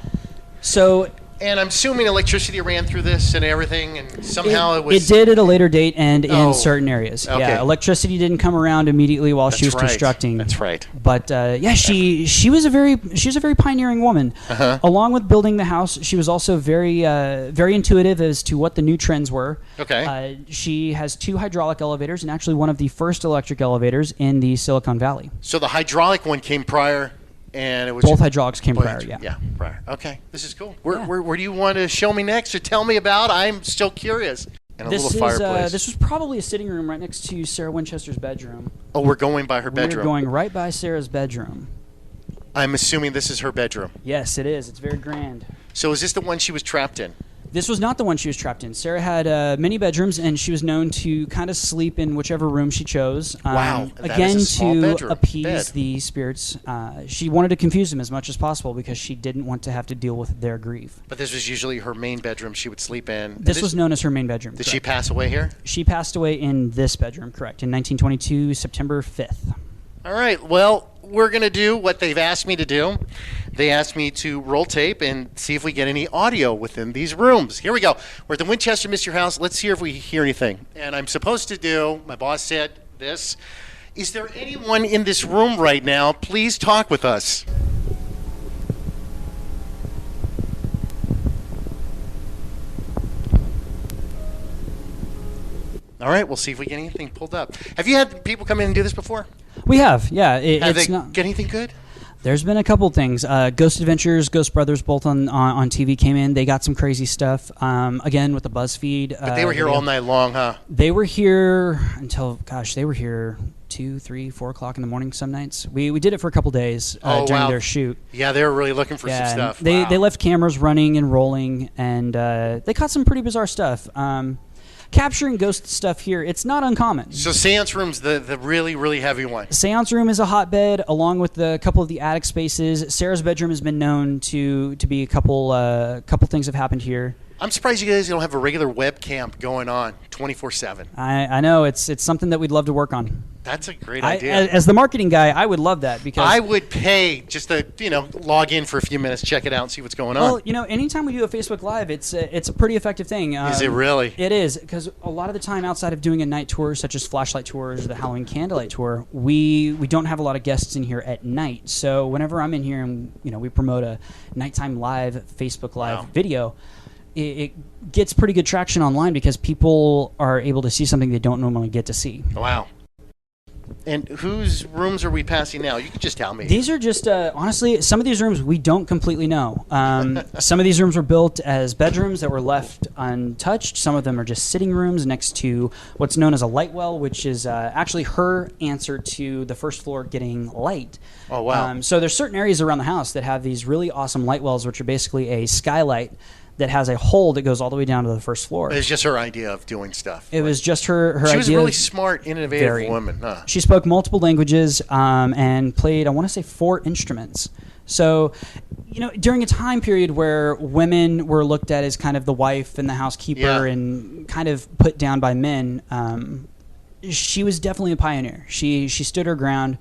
Speaker 11: So,
Speaker 10: and I'm assuming electricity ran through this and everything, and somehow it was...
Speaker 11: It did at a later date and in certain areas.
Speaker 10: Okay.
Speaker 11: Yeah, electricity didn't come around immediately while she was constructing.
Speaker 10: That's right.
Speaker 11: But she was a very pioneering woman.
Speaker 10: Uh-huh.
Speaker 11: Along with building the house, she was also very intuitive as to what the new trends were.
Speaker 10: Okay.
Speaker 11: She has 2 hydraulic elevators and actually one of the first electric elevators in the Silicon Valley.
Speaker 10: So the hydraulic one came prior, and it was...
Speaker 11: Both hydraulics came prior, yeah.
Speaker 10: Yeah, prior. Okay, this is cool. Where do you want to show me next or tell me about? I'm still curious. And a little fireplace.
Speaker 11: This was probably a sitting room right next to Sarah Winchester's bedroom.
Speaker 10: Oh, we're going by her bedroom.
Speaker 11: We're going right by Sarah's bedroom.
Speaker 10: I'm assuming this is her bedroom.
Speaker 11: Yes, it is. It's very grand.
Speaker 10: So is this the one she was trapped in?
Speaker 11: This was not the one she was trapped in. Sarah had many bedrooms, and she was known to kind of sleep in whichever room she chose.
Speaker 10: Wow. That
Speaker 11: Again,
Speaker 10: is a small
Speaker 11: to appease the spirits. She wanted to confuse them as much as possible because she didn't want to have to deal with their grief.
Speaker 10: But this was usually her main bedroom she would sleep in.
Speaker 11: This was known as her main bedroom.
Speaker 10: Did she pass away here?
Speaker 11: She passed away in this bedroom, correct, in 1922, September 5th.
Speaker 10: All right. Well, we're going to do what they've asked me to do. They asked me to roll tape and see if we get any audio within these rooms. Here we go. We're at the Winchester Mystery House. Let's hear if we hear anything. And I'm supposed to do, my boss said this, is there anyone in this room right now? Please talk with us. All right, we'll see if we get anything pulled up. Have you had people come in and do this before?
Speaker 11: We have, yeah.
Speaker 10: Have they get anything good?
Speaker 11: There's been a couple things. Ghost Adventures, Ghost Brothers, both on TV came in. They got some crazy stuff. Again, with the BuzzFeed.
Speaker 10: But they were here all night long, huh?
Speaker 11: They were here until, they were here 2, 3, 4 o'clock in the morning some nights. We did it for a couple days during their shoot.
Speaker 10: Yeah, they were really looking for some stuff.
Speaker 11: They left cameras running and rolling, and they caught some pretty bizarre stuff. Capturing ghost stuff here, it's not uncommon.
Speaker 10: So seance room's the really, really heavy one.
Speaker 11: Seance room is a hotbed, along with a couple of the attic spaces. Sarah's bedroom has been known to be a couple things have happened here.
Speaker 10: I'm surprised you guys don't have a regular webcam going on 24/7.
Speaker 11: I know it's something that we'd love to work on.
Speaker 10: That's a great idea.
Speaker 11: As the marketing guy, I would love that because
Speaker 10: I would pay just to log in for a few minutes, check it out, and see what's going on.
Speaker 11: Well, anytime we do a Facebook Live, it's a pretty effective thing.
Speaker 10: Is it really?
Speaker 11: It is, because a lot of the time, outside of doing a night tour such as flashlight tours or the Halloween candlelight tour, we don't have a lot of guests in here at night. So whenever I'm in here and we promote a nighttime live Facebook Live video. It gets pretty good traction online because people are able to see something they don't normally get to see.
Speaker 10: Wow. And whose rooms are we passing now? You can just tell me.
Speaker 11: These are just, honestly, some of these rooms we don't completely know. Some of these rooms were built as bedrooms that were left untouched. Some of them are just sitting rooms next to what's known as a light well, which is actually her answer to the first floor getting light.
Speaker 10: Oh, wow.
Speaker 11: So there's certain areas around the house that have these really awesome light wells, which are basically a skylight that has a hole that goes all the way down to the first floor.
Speaker 10: It's just her idea of doing stuff.
Speaker 11: It was just her idea.
Speaker 10: She was a really smart, innovative woman. Huh?
Speaker 11: She spoke multiple languages and played, I want to say, 4 instruments. So, during a time period where women were looked at as kind of the wife and the housekeeper and kind of put down by men, she was definitely a pioneer. She stood her ground.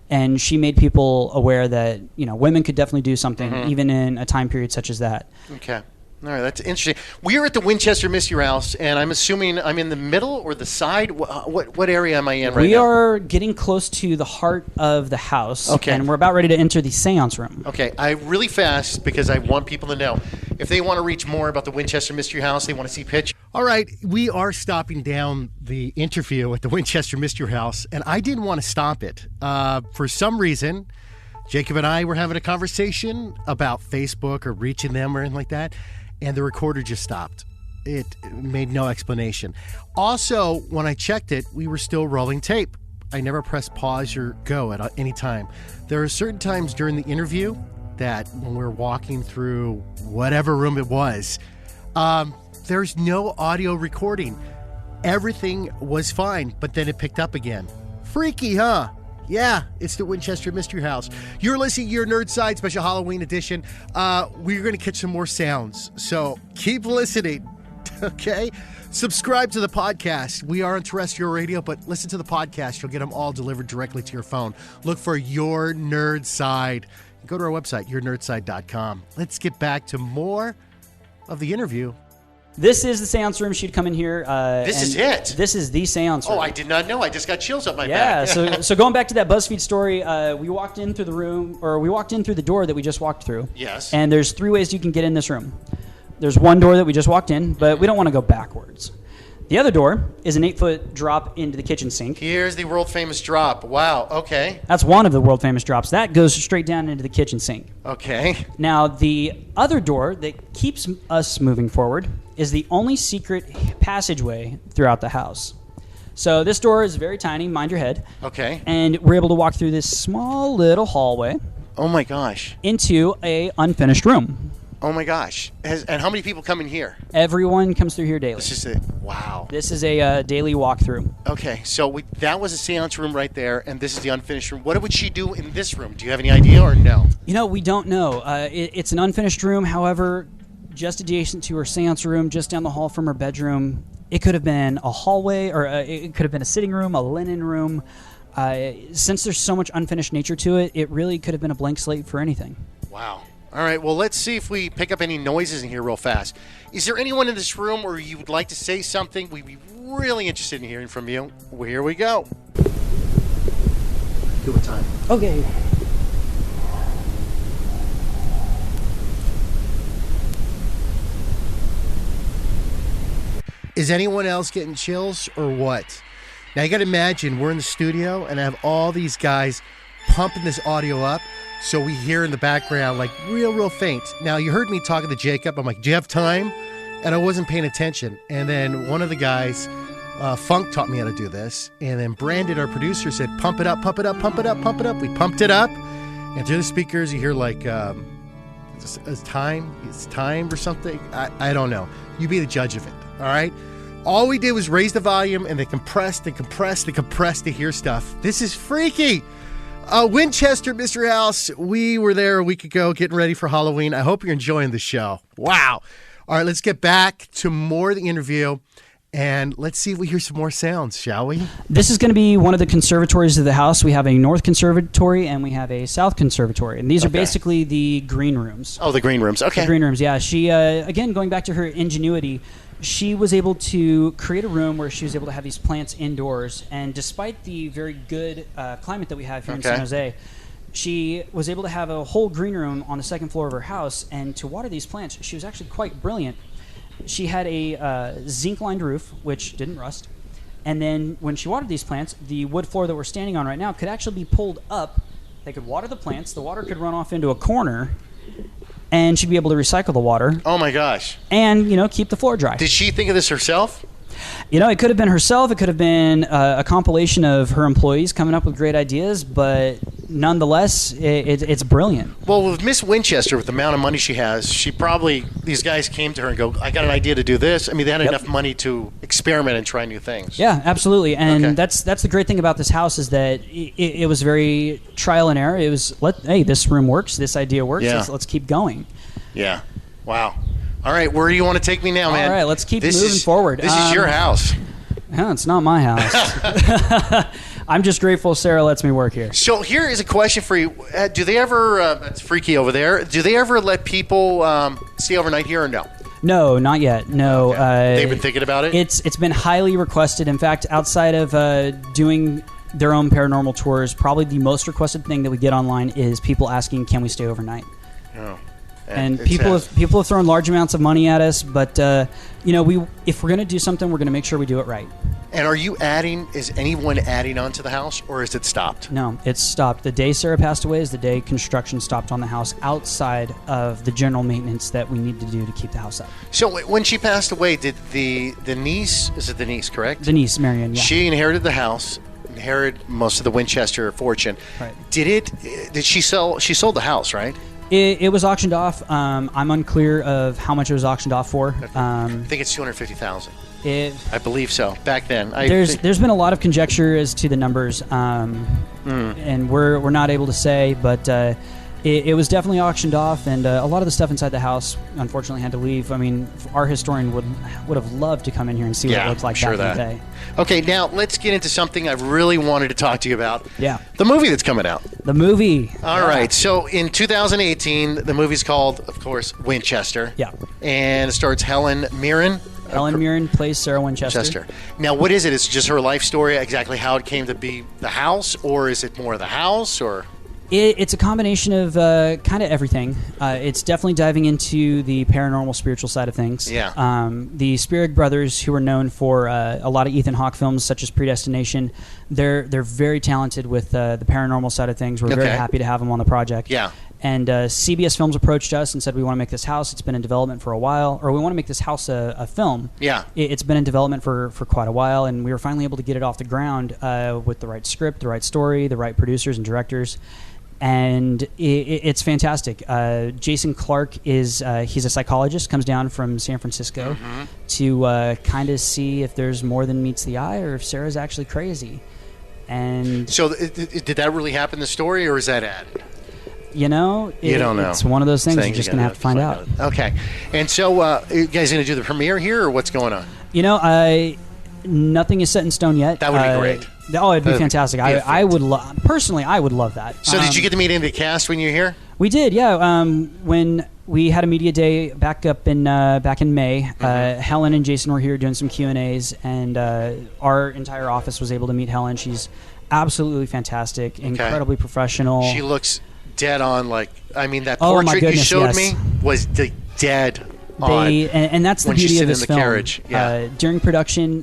Speaker 11: And she made people aware that, women could definitely do something, even in a time period such as that.
Speaker 10: Okay. All right, that's interesting. We are at the Winchester Mystery House, and I'm assuming I'm in the middle or the side. What area am I in right now?
Speaker 11: We are getting close to the heart of the house, and we're about ready to enter the seance room.
Speaker 10: Okay, really fast, because I want people to know. If they want to reach more about the Winchester Mystery House, they want to see pictures.
Speaker 1: All right, we are stopping down the interview at the Winchester Mystery House, and I didn't want to stop it. For some reason, Jacob and I were having a conversation about Facebook or reaching them or anything like that. And the recorder just stopped. It made no explanation. Also, when I checked it, we were still rolling tape. I never pressed pause or go at any time. There are certain times during the interview that when we're walking through whatever room it was,
Speaker 10: There's no audio recording. Everything was fine, but then it picked up again. Freaky, huh? Yeah, it's the Winchester Mystery House. You're listening to your Nerd Side Special Halloween Edition. We're going to catch some more sounds, so keep listening, okay? Subscribe to the podcast. We are on terrestrial radio, but listen to the podcast. You'll get them all delivered directly to your phone. Look for Your Nerd Side. Go to our website, yournerdside.com. Let's get back to more of the interview.
Speaker 11: This is the seance room. She'd come in here.
Speaker 10: This is it?
Speaker 11: This is the seance room.
Speaker 10: Oh, I did not know. I just got chills up my back.
Speaker 11: Yeah, so going back to that BuzzFeed story, we walked in through the door that we just walked through.
Speaker 10: Yes.
Speaker 11: And there's 3 ways you can get in this room. There's one door that we just walked in, but we don't want to go backwards. The other door is an 8-foot drop into the kitchen sink.
Speaker 10: Here's the world-famous drop. Wow, okay.
Speaker 11: That's one of the world-famous drops. That goes straight down into the kitchen sink.
Speaker 10: Okay.
Speaker 11: Now, the other door that keeps us moving forward is the only secret passageway throughout the house. So this door is very tiny, mind your head.
Speaker 10: Okay.
Speaker 11: And we're able to walk through this small little hallway.
Speaker 10: Oh, my gosh.
Speaker 11: Into a unfinished room.
Speaker 10: Oh, my gosh. And how many people come in here?
Speaker 11: Everyone comes through here daily.
Speaker 10: This is it. Wow.
Speaker 11: This is a daily walkthrough.
Speaker 10: Okay, so that was a seance room right there, and this is the unfinished room. What would she do in this room? Do you have any idea or no?
Speaker 11: You know, we don't know. It's an unfinished room. However, just adjacent to her seance room, just down the hall from her bedroom, it could have been a hallway, or it could have been a sitting room, a linen room. Since there's so much unfinished nature to it, it really could have been a blank slate for anything.
Speaker 10: Wow. All right, well, let's see if we pick up any noises in here real fast. Is there anyone in this room or you would like to say something? We'd be really interested in hearing from you. Well, here we go. Do a time.
Speaker 11: Okay.
Speaker 10: Is anyone else getting chills or what? Now, you got to imagine we're in the studio and I have all these guys pumping this audio up. So we hear in the background, like, real faint. Now, you heard me talking to Jacob. I'm like, do you have time? And I wasn't paying attention. And then one of the guys, Funk, taught me how to do this. And then Brandon, our producer, said, pump it up, pump it up, pump it up, pump it up. We pumped it up. And through the speakers, you hear, like, it's time or something. I don't know. You be the judge of it, all right? All we did was raise the volume, and they compressed and compressed and compressed to hear stuff. This is freaky. Winchester Mystery House. We were there a week ago getting ready for Halloween. I hope you're enjoying the show. Wow. All right, let's get back to more of the interview, and let's see if we hear some more sounds, shall we?
Speaker 11: This is going to be one of the conservatories of the house. We have a North Conservatory, and we have a South Conservatory, and these are basically the green rooms.
Speaker 10: Oh, the green rooms. Okay.
Speaker 11: The green rooms, yeah. She, again, going back to her ingenuity, she was able to create a room where she was able to have these plants indoors. And despite the very good climate that we have here in San Jose, she was able to have a whole green room on the second floor of her house. And to water these plants, she was actually quite brilliant. She had a zinc-lined roof, which didn't rust. And then when she watered these plants, the wood floor that we're standing on right now could actually be pulled up. They could water the plants. The water could run off into a corner. And she'd be able to recycle the water.
Speaker 10: Oh, my gosh.
Speaker 11: And, keep the floor dry.
Speaker 10: Did she think of this herself?
Speaker 11: It could have been herself. It could have been a compilation of her employees coming up with great ideas. But nonetheless, it's brilliant.
Speaker 10: Well, with Miss Winchester, with the amount of money she has, these guys came to her and go, I got an idea to do this. I mean, they had enough money to experiment and try new things.
Speaker 11: Yeah, absolutely. And that's the great thing about this house is that it was very trial and error. It was, hey, this room works. This idea works.
Speaker 10: Yeah.
Speaker 11: Let's keep going.
Speaker 10: Yeah. Wow. All right, where do you want to take me now, man?
Speaker 11: All right, let's keep moving forward.
Speaker 10: This is your house.
Speaker 11: No, it's not my house. I'm just grateful Sarah lets me work here.
Speaker 10: So here is a question for you. Do they ever, it's freaky over there, do they ever let people stay overnight here or no?
Speaker 11: No, not yet. No.
Speaker 10: Okay. They've been thinking about it?
Speaker 11: It's been highly requested. In fact, outside of doing their own paranormal tours, probably the most requested thing that we get online is people asking, can we stay overnight?
Speaker 10: Oh.
Speaker 11: And people have thrown large amounts of money at us, but if we're going to do something, we're going to make sure we do it right.
Speaker 10: And is anyone adding on to the house, or is it stopped?
Speaker 11: No, it's stopped. The day Sarah passed away is the day construction stopped on the house outside of the general maintenance that we need to do to keep the house up.
Speaker 10: So when she passed away, did the niece, is it the niece, correct?
Speaker 11: The niece, Marion, yeah.
Speaker 10: She inherited the house, inherited most of the Winchester fortune.
Speaker 11: Right.
Speaker 10: Did she sold the house, right?
Speaker 11: It was auctioned off. I'm unclear of how much it was auctioned off for.
Speaker 10: I think it's $250,000. I believe so. Back then,
Speaker 11: there's been a lot of conjecture as to the numbers, and we're not able to say, but it was definitely auctioned off, and a lot of the stuff inside the house unfortunately had to leave. I mean, our historian would have loved to come in here and see what it looked like back in the day.
Speaker 10: Okay, now let's get into something I really wanted to talk to you about.
Speaker 11: Yeah.
Speaker 10: The movie that's coming out.
Speaker 11: The movie.
Speaker 10: All right. So in 2018, the movie's called, of course, Winchester.
Speaker 11: Yeah.
Speaker 10: And it stars Helen Mirren.
Speaker 11: Helen Mirren plays Sarah Winchester.
Speaker 10: Now, what is it? Is it just her life story, exactly how it came to be the house, or is it more of the house, or?
Speaker 11: It's a combination of kind of everything. It's definitely diving into the paranormal, spiritual side of things.
Speaker 10: Yeah.
Speaker 11: The Spierig brothers, who are known for a lot of Ethan Hawke films, such as Predestination, they're very talented with the paranormal side of things. We're very happy to have them on the project.
Speaker 10: Yeah.
Speaker 11: And CBS Films approached us and said, we want to make this house. It's been in development for a while. Or we want to make this house a film.
Speaker 10: Yeah.
Speaker 11: It's been in development for quite a while, and we were finally able to get it off the ground with the right script, the right story, the right producers and directors. And it's fantastic. Jason Clarke he's a psychologist, comes down from San Francisco to kind of see if there's more than meets the eye, or if Sarah's actually crazy. And
Speaker 10: so did that really happen in the story, or is that added?
Speaker 11: You know,
Speaker 10: you don't know.
Speaker 11: It's one of those things you're just going to have to find out.
Speaker 10: Okay. And so are you guys going to do the premiere here, or what's going on?
Speaker 11: You know, nothing is set in stone yet.
Speaker 10: That would be great.
Speaker 11: Oh, it'd be fantastic. I would personally, I would love that.
Speaker 10: So did you get to meet any of the cast when you were here?
Speaker 11: We did, yeah. When we had a media day back in May, Helen and Jason were here doing some Q&As, and our entire office was able to meet Helen. She's absolutely fantastic, incredibly professional.
Speaker 10: She looks dead on. That portrait you showed me was dead on.
Speaker 11: And that's the beauty of this film.
Speaker 10: Carriage. Yeah.
Speaker 11: During production,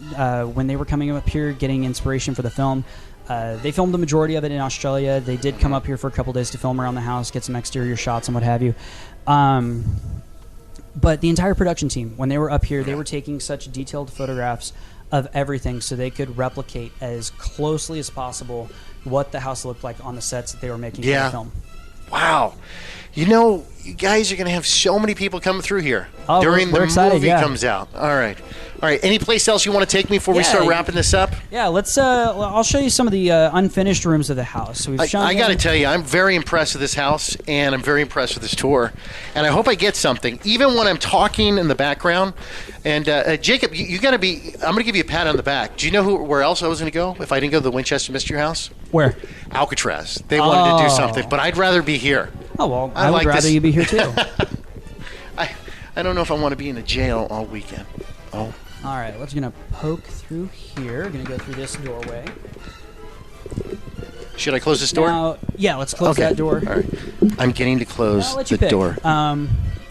Speaker 11: when they were coming up here getting inspiration for the film, they filmed the majority of it in Australia. They did come up here for a couple days to film around the house, get some exterior shots and what have you. But the entire production team, when they were up here, they were taking such detailed photographs of everything so they could replicate as closely as possible what the house looked like on the sets that they were making for the film.
Speaker 10: Wow. You know, you guys are going to have so many people coming through here during the movie comes out. All right. Any place else you want to take me before we start wrapping this up?
Speaker 11: Yeah, let's. I'll show you some of the unfinished rooms of the house. So
Speaker 10: I got to tell you, I'm very impressed with this house, and I'm very impressed with this tour. And I hope I get something, even when I'm talking in the background. And Jacob, you got to be. I'm going to give you a pat on the back. Do you know where else I was going to go if I didn't go to the Winchester Mystery House?
Speaker 11: Where?
Speaker 10: Alcatraz. They wanted to do something, but I'd rather be here.
Speaker 11: Oh well, I would rather you be here too.
Speaker 10: I don't know if I want to be in a jail all weekend. Oh.
Speaker 11: All right, we're just going to poke through here. We're going to go through this doorway.
Speaker 10: Should I close this door?
Speaker 11: Now, yeah, let's close that door.
Speaker 10: All right. I'm getting to close the door.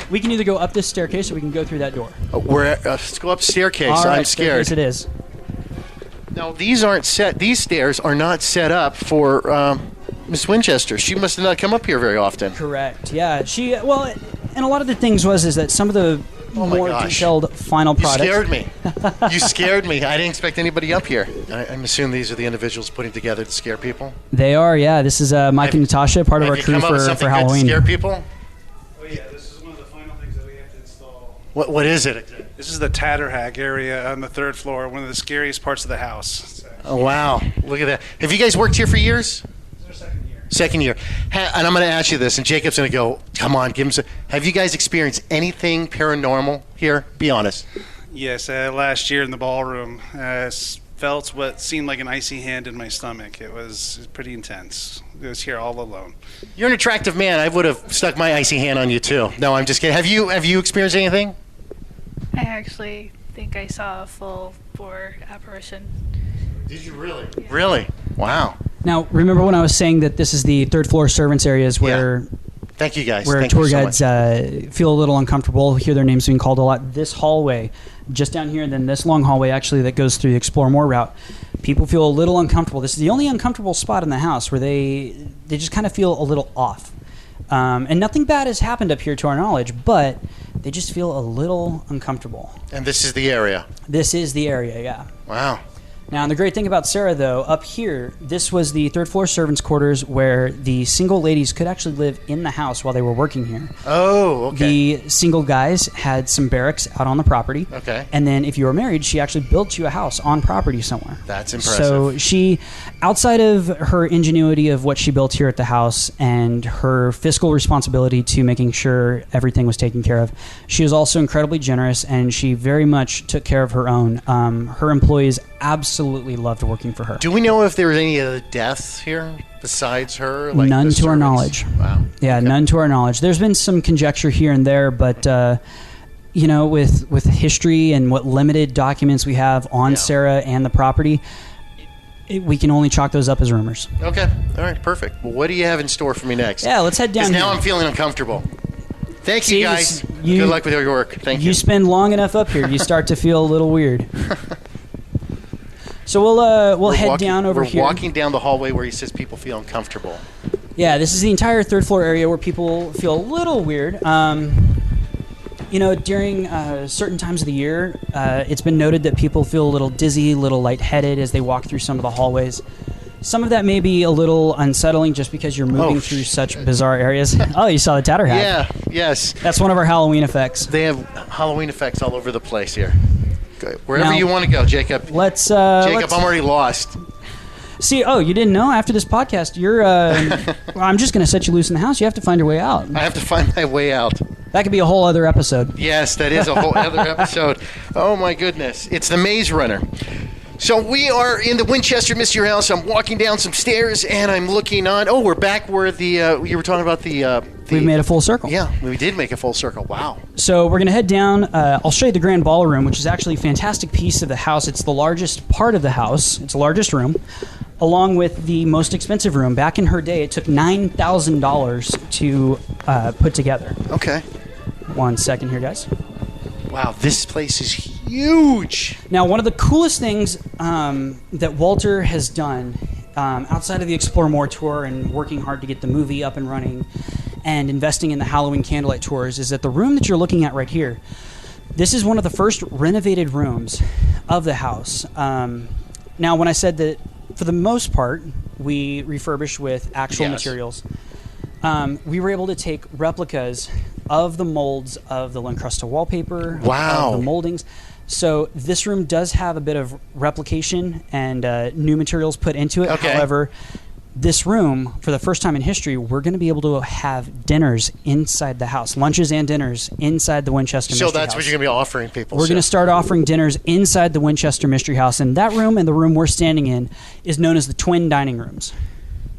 Speaker 11: We can either go up this staircase or we can go through that door.
Speaker 10: Let's go up staircase.
Speaker 11: All right,
Speaker 10: I'm scared.
Speaker 11: Staircase it is.
Speaker 10: Now, these stairs are not set up for Miss Winchester. She must have not come up here very often.
Speaker 11: Correct. Yeah. And a lot of the things is that some of the more detailed final product.
Speaker 10: You scared me. You scared me. I didn't expect anybody up here. I'm assuming these are the individuals putting together to scare people.
Speaker 11: They are, yeah. This is Mike and Natasha, part of our crew for Halloween.
Speaker 10: To scare people?
Speaker 5: Oh yeah, this is one of the final things that we have to install.
Speaker 10: What is it?
Speaker 5: This is the Tatterhack area on the 3rd floor, one of the scariest parts of the house. So.
Speaker 10: Oh wow! Look at that. Have you guys worked here for years?
Speaker 5: This is our 2nd year.
Speaker 10: Second year. And I'm going to ask you this, and Jacob's going to go, come on, give him some. Have you guys experienced anything paranormal here? Be honest.
Speaker 5: Yes, last year in the ballroom, felt what seemed like an icy hand in my stomach. It was pretty intense. I was here all alone.
Speaker 10: You're an attractive man. I would have stuck my icy hand on you, too. No, I'm just kidding. Have you experienced anything?
Speaker 12: I actually think I saw a full bore apparition.
Speaker 10: Did you really? Yeah. Really? Wow.
Speaker 11: Now, remember when I was saying that this is the 3rd floor servants areas where...
Speaker 10: Yeah. Thank you, guys.
Speaker 11: Where tour guides feel a little uncomfortable, hear their names being called a lot. This hallway, just down here, and then this long hallway actually that goes through the Explore More route, people feel a little uncomfortable. This is the only uncomfortable spot in the house where they just kind of feel a little off. And nothing bad has happened up here to our knowledge, but they just feel a little uncomfortable.
Speaker 10: And this is the area?
Speaker 11: This is the area, yeah.
Speaker 10: Wow.
Speaker 11: Now, the great thing about Sarah, though, up here, this was the third floor servants' quarters where the single ladies could actually live in the house while they were working here.
Speaker 10: Oh, okay.
Speaker 11: The single guys had some barracks out on the property.
Speaker 10: Okay.
Speaker 11: And then if you were married, she actually built you a house on property somewhere.
Speaker 10: That's impressive.
Speaker 11: So she, outside of her ingenuity of what she built here at the house and her fiscal responsibility to making sure everything was taken care of, she was also incredibly generous, and she very much took care of her own. Her employees absolutely loved working for her.
Speaker 10: Do we know if there was any other deaths here besides her? Like
Speaker 11: none to
Speaker 10: servants?
Speaker 11: our knowledge.
Speaker 10: Wow.
Speaker 11: Yeah,
Speaker 10: okay.
Speaker 11: None to our knowledge. There's been some conjecture here and there, but with history and what limited documents we have on Sarah and the property, we can only chalk those up as rumors.
Speaker 10: Okay. All right. Perfect. Well, what do you have in store for me next?
Speaker 11: Yeah, let's head down.
Speaker 10: Now I'm feeling uncomfortable. Thank you, guys. Good luck with your work. Thank you.
Speaker 11: You spend long enough up here, you start to feel a little weird. So we'll head down over here.
Speaker 10: We're walking down the hallway where he says people feel uncomfortable.
Speaker 11: Yeah, this is the entire third floor area where people feel a little weird. During certain times of the year, it's been noted that people feel a little dizzy, a little lightheaded as they walk through some of the hallways. Some of that may be a little unsettling just because you're moving through such bizarre areas. Oh, you saw the tatter hat.
Speaker 10: Yeah, yes.
Speaker 11: That's one of our Halloween effects.
Speaker 10: They have Halloween effects all over the place here. Wherever you want to go, Jacob.
Speaker 11: Jacob,
Speaker 10: I'm already lost.
Speaker 11: See, you didn't know? After this podcast, you're... I'm just going to set you loose in the house. You have to find your way out.
Speaker 10: I have to find my way out.
Speaker 11: That could be a whole other episode.
Speaker 10: Yes, that is a whole other episode. Oh, my goodness. It's the Maze Runner. So we are in the Winchester Mystery House. I'm walking down some stairs, and I'm looking on... Oh, we're back where you were talking about the...
Speaker 11: We've made a full circle.
Speaker 10: Yeah, we did make a full circle. Wow.
Speaker 11: So we're going to head down. I'll show you the grand ballroom, which is actually a fantastic piece of the house. It's the largest part of the house. It's the largest room, along with the most expensive room. Back in her day, it took $9,000 to put together.
Speaker 10: Okay.
Speaker 11: 1 second here, guys.
Speaker 10: Wow, this place is huge.
Speaker 11: Now, one of the coolest things that Walter has done, outside of the Explore More tour and working hard to get the movie up and running and investing in the Halloween candlelight tours, is that the room that you're looking at right here, this is one of the first renovated rooms of the house. Now, when I said that for the most part we refurbish with actual materials, we were able to take replicas of the molds of the Lincrusta wallpaper, of the moldings. So this room does have a bit of replication and new materials put into it.
Speaker 10: Okay.
Speaker 11: However, this room, for the first time in history, we're going to be able to have dinners inside the house, lunches and dinners inside the Winchester Mystery House.
Speaker 10: So that's what you're going to be offering people.
Speaker 11: We're going to start offering dinners inside the Winchester Mystery House, and that room and the room we're standing in is known as the twin dining rooms.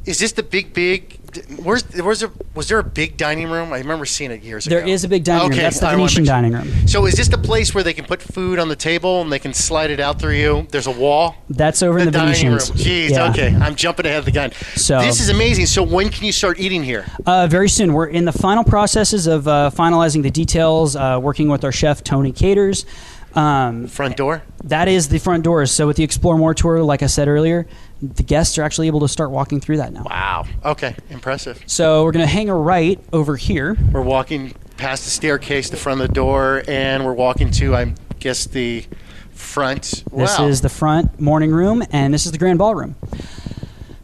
Speaker 10: Is this the big? Was there a big dining room? I remember seeing it years ago.
Speaker 11: There is a big dining room. That's the Venetian dining room.
Speaker 10: So is this the place where they can put food on the table and they can slide it out through you? There's a wall?
Speaker 11: That's over in the Venetians.
Speaker 10: Jeez, okay. I'm jumping ahead of the gun. So this is amazing. So when can you start eating here?
Speaker 11: Very soon. We're in the final processes of finalizing the details, working with our chef, Tony Caters.
Speaker 10: Front door?
Speaker 11: That is the front doors. So with the Explore More tour, like I said earlier, the guests are actually able to start walking through that now.
Speaker 10: Wow. Okay. Impressive.
Speaker 11: So we're going to hang a right over here.
Speaker 10: We're walking past the staircase, the front of the door, and we're walking to, I guess, the front.
Speaker 11: This is the front morning room, and this is the grand ballroom.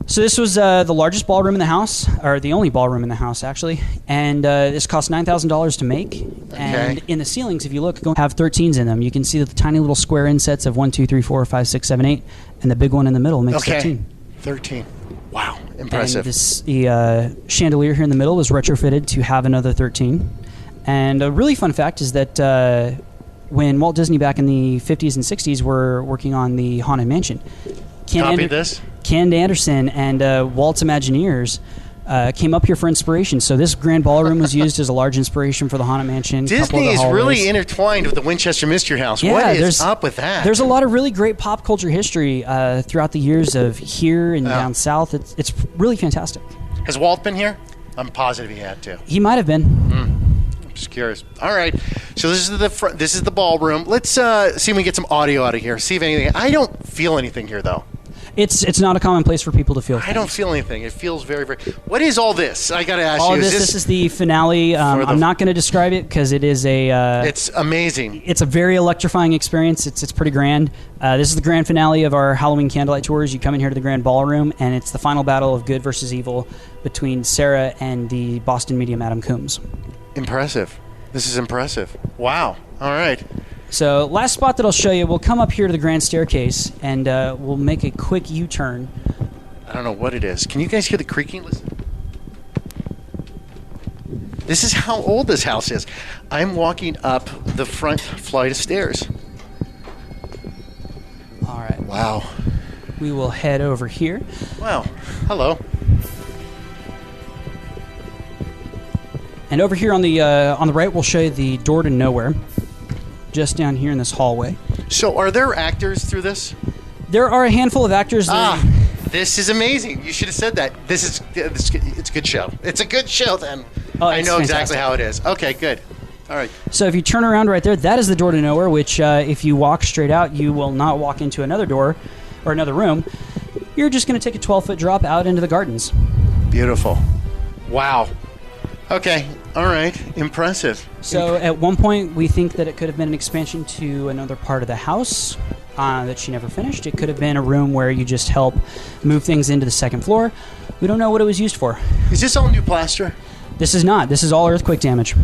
Speaker 11: So this was the largest ballroom in the house, or the only ballroom in the house, actually. And this cost $9,000 to make. Okay. And in the ceilings, if you look, have 13s in them. You can see the tiny little square insets of 1, 2, 3, 4, 5, 6, 7, 8, and the big one in the middle makes 13.
Speaker 10: 13. Wow, impressive.
Speaker 11: And the chandelier here in the middle was retrofitted to have another 13. And a really fun fact is that when Walt Disney back in the 50s and 60s were working on the Haunted Mansion, Ken Anderson and Walt's Imagineers came up here for inspiration. So this grand ballroom was used as a large inspiration for the Haunted Mansion.
Speaker 10: Disney is really intertwined with the Winchester Mystery House.
Speaker 11: Yeah,
Speaker 10: what is up with that?
Speaker 11: There's a lot of really great pop culture history throughout the years of here and down south. It's really fantastic.
Speaker 10: Has Walt been here? I'm positive he had to.
Speaker 11: He might have been.
Speaker 10: I'm just curious. All right. So this is this is the ballroom. Let's see if we can get some audio out of here. See if anything. I don't feel anything here though.
Speaker 11: It's not a common place for people to feel things.
Speaker 10: I don't feel anything. It feels very, very... What is all this? I got to ask
Speaker 11: all
Speaker 10: you.
Speaker 11: This is the finale. I'm not going to describe it because it is a...
Speaker 10: it's amazing.
Speaker 11: It's a very electrifying experience. It's pretty grand. This is the grand finale of our Halloween candlelight tours. You come in here to the Grand Ballroom, and it's the final battle of good versus evil between Sarah and the Boston medium Adam Coombs.
Speaker 10: Impressive. This is impressive. Wow. All right.
Speaker 11: So last spot that I'll show you, we'll come up here to the grand staircase, and we'll make a quick U-turn.
Speaker 10: I don't know what it is. Can you guys hear the creaking? Listen. This is how old this house is. I'm walking up the front flight of stairs.
Speaker 11: All right.
Speaker 10: Wow.
Speaker 11: We will head over here.
Speaker 10: Wow. Hello.
Speaker 11: And over here on the right, we'll show you the door to nowhere. Just down here in this hallway.
Speaker 10: So are there actors through this?
Speaker 11: There are a handful of actors.
Speaker 10: This is amazing. You should have said that. It's a good show. It's a good show then.
Speaker 11: Oh,
Speaker 10: I know
Speaker 11: fantastic.
Speaker 10: exactly how it is. Okay, good. All right.
Speaker 11: So if you turn around right there, that is the door to nowhere, which if you walk straight out, you will not walk into another door or another room. You're just going to take a 12-foot drop out into the gardens.
Speaker 10: Beautiful. Wow. Okay. All right. Impressive.
Speaker 11: So at one point, we think that it could have been an expansion to another part of the house that she never finished. It could have been a room where you just help move things into the second floor. We don't know what it was used for.
Speaker 10: Is this all new plaster?
Speaker 11: This is not. This is all earthquake damage.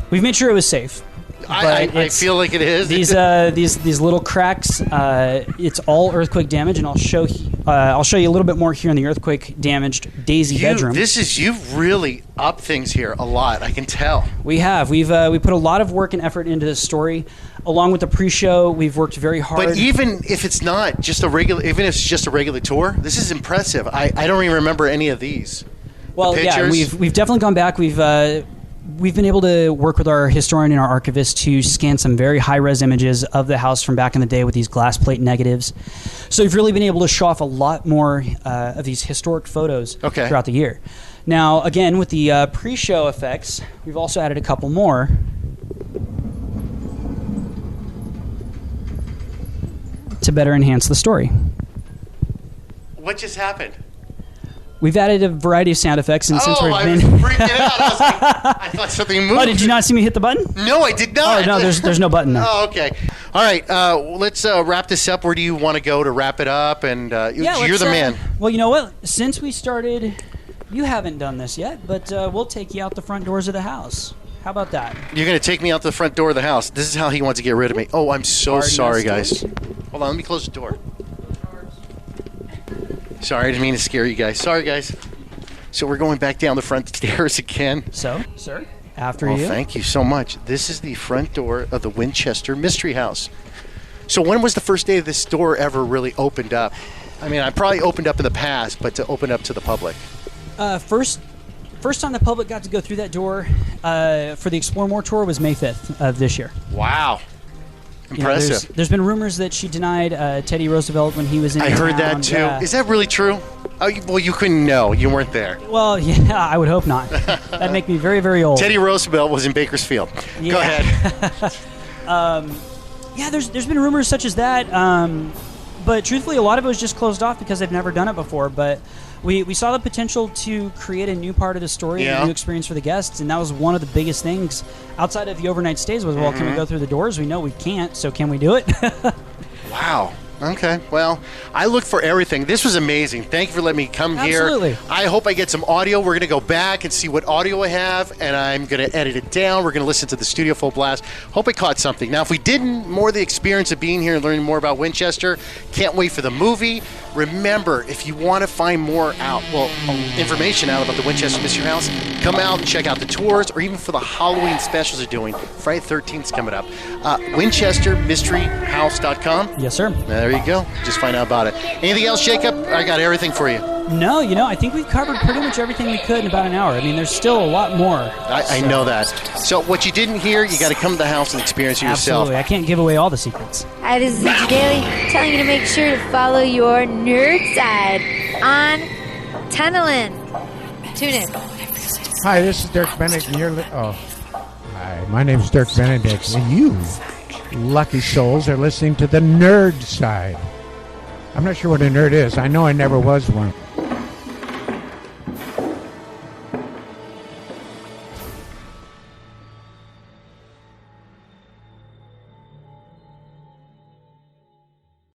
Speaker 11: We've made sure it was safe.
Speaker 10: I feel like it is.
Speaker 11: These little cracks. It's all earthquake damage, and I'll show you a little bit more here in the earthquake damaged Daisy bedroom.
Speaker 10: You've really upped things here a lot. I can tell.
Speaker 11: We have. We put a lot of work and effort into this story, along with the pre-show. We've worked very hard.
Speaker 10: But even if it's not just a regular, even if it's just a regular tour, this is impressive. I don't even remember any of these.
Speaker 11: Well, yeah, we've definitely gone back. We've been able to work with our historian and our archivist to scan some very high-res images of the house from back in the day with these glass plate negatives. So we've really been able to show off a lot more of these historic photos throughout the year. Now, again, with the pre-show effects, we've also added a couple more. To better enhance the story.
Speaker 10: What just happened?
Speaker 11: We've added a variety of sound effects, and since we've been
Speaker 10: freaking out. I was like, I thought something moved.
Speaker 11: Oh, did you not see me hit the button?
Speaker 10: No, I did not.
Speaker 11: Oh, no, there's no button there.
Speaker 10: Oh, okay. All right, let's wrap this up. Where do you want to go to wrap it up? And you're the man.
Speaker 11: Well, you know what? Since we started, you haven't done this yet, but we'll take you out the front doors of the house. How about that?
Speaker 10: You're going to take me out the front door of the house. This is how he wants to get rid of me. Oh, I'm so sorry, guys. Hold on, let me close the door. Sorry, I didn't mean to scare you guys. Sorry, guys. So we're going back down the front stairs again.
Speaker 11: So, sir, after you.
Speaker 10: Thank you so much. This is the front door of the Winchester Mystery House. So when was the first day this door ever really opened up? I mean, I probably opened up in the past, but to open up to the public.
Speaker 11: First time the public got to go through that door for the Explore More tour was May 5th of this year.
Speaker 10: Wow. Impressive.
Speaker 11: You know, there's been rumors that she denied Teddy Roosevelt when he was in
Speaker 10: I heard that too. Yeah. Is that really true? Oh, well, you couldn't know. You weren't there.
Speaker 11: Well, yeah, I would hope not. That'd make me very, very old.
Speaker 10: Teddy Roosevelt was in Bakersfield. Yeah. Go ahead.
Speaker 11: Yeah, there's been rumors such as that. But truthfully, a lot of it was just closed off because they've never done it before. But we saw the potential to create a new part of the story, a new experience for the guests, and that was one of the biggest things outside of the overnight stays was, well, can we go through the doors? We know we can't, so can we do it?
Speaker 10: Wow. Okay. Well, I look for everything. This was amazing. Thank you for letting me come here.
Speaker 11: Absolutely.
Speaker 10: I hope I get some audio. We're going to go back and see what audio I have, and I'm going to edit it down. We're going to listen to the studio full blast. Hope I caught something. Now, if we didn't, more of the experience of being here and learning more about Winchester, can't wait for the movie. Remember, if you want to find more information out about the Winchester Mystery House, come out and check out the tours, or even for the Halloween specials they're doing. Friday the 13th is coming up. WinchesterMysteryHouse.com.
Speaker 11: Yes, sir.
Speaker 10: There you go. Just find out about it. Anything else, Jacob? I got everything for you.
Speaker 11: No, I think we've covered pretty much everything we could in about an hour. I mean, there's still a lot more.
Speaker 10: I know that. So what you didn't hear, you got to come to the house and experience it yourself.
Speaker 11: Absolutely. I can't give away all the secrets.
Speaker 13: Hi, this is Teacher Daly telling you to make sure to follow your nerd side on Tunnelin. Tune in.
Speaker 14: Hi, this is Dirk Benedict, and you're... Hi, my name is Dirk Benedict, and you, lucky souls, are listening to the Nerd Side. I'm not sure what a nerd is. I know I never was one.